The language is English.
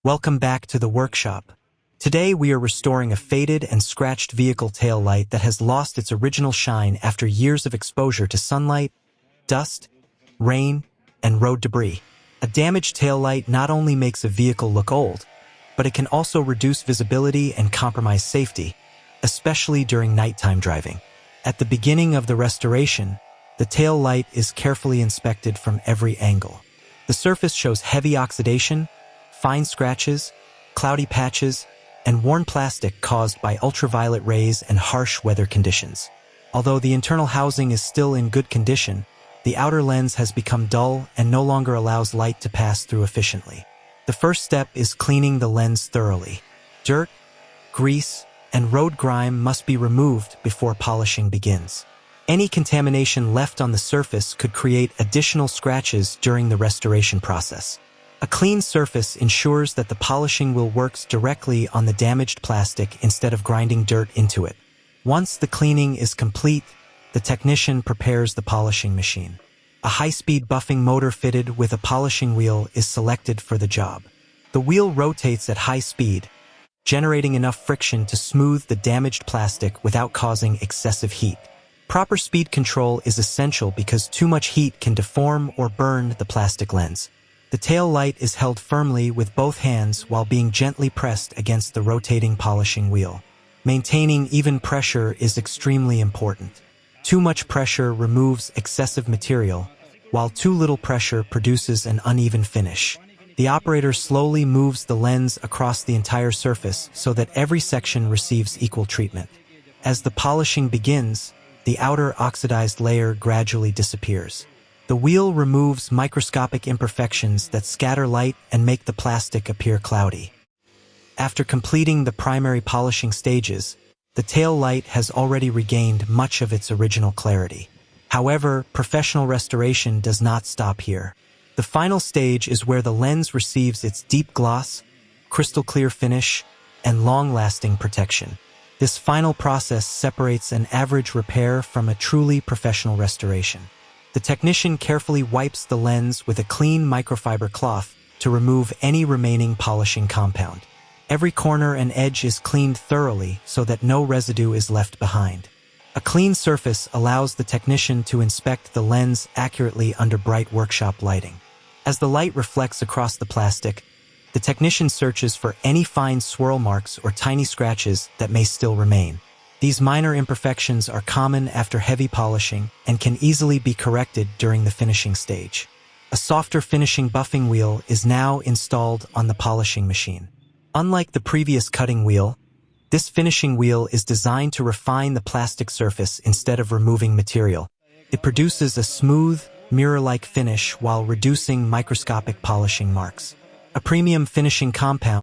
Welcome back to the workshop. Today we are restoring a faded and scratched vehicle tail light that has lost its original shine after years of exposure to sunlight, dust, rain, and road debris. A damaged tail light not only makes a vehicle look old, but it can also reduce visibility and compromise safety, especially during nighttime driving. At the beginning of the restoration, the tail light is carefully inspected from every angle. The surface shows heavy oxidation, fine scratches, cloudy patches, and worn plastic caused by ultraviolet rays and harsh weather conditions. Although the internal housing is still in good condition, the outer lens has become dull and no longer allows light to pass through efficiently. The first step is cleaning the lens thoroughly. Dirt, grease, and road grime must be removed before polishing begins. Any contamination left on the surface could create additional scratches during the restoration process. A clean surface ensures that the polishing wheel works directly on the damaged plastic instead of grinding dirt into it. Once the cleaning is complete, the technician prepares the polishing machine. A high-speed buffing motor fitted with a polishing wheel is selected for the job. The wheel rotates at high speed, generating enough friction to smooth the damaged plastic without causing excessive heat. Proper speed control is essential because too much heat can deform or burn the plastic lens. The tail light is held firmly with both hands while being gently pressed against the rotating polishing wheel. Maintaining even pressure is extremely important. Too much pressure removes excessive material, while too little pressure produces an uneven finish. The operator slowly moves the lens across the entire surface so that every section receives equal treatment. As the polishing begins, the outer oxidized layer gradually disappears. The wheel removes microscopic imperfections that scatter light and make the plastic appear cloudy. After completing the primary polishing stages, the tail light has already regained much of its original clarity. However, professional restoration does not stop here. The final stage is where the lens receives its deep gloss, crystal clear finish, and long-lasting protection. This final process separates an average repair from a truly professional restoration. The technician carefully wipes the lens with a clean microfiber cloth to remove any remaining polishing compound. Every corner and edge is cleaned thoroughly so that no residue is left behind. A clean surface allows the technician to inspect the lens accurately under bright workshop lighting. As the light reflects across the plastic, the technician searches for any fine swirl marks or tiny scratches that may still remain. These minor imperfections are common after heavy polishing and can easily be corrected during the finishing stage. A softer finishing buffing wheel is now installed on the polishing machine. Unlike the previous cutting wheel, this finishing wheel is designed to refine the plastic surface instead of removing material. It produces a smooth, mirror-like finish while reducing microscopic polishing marks. A premium finishing compound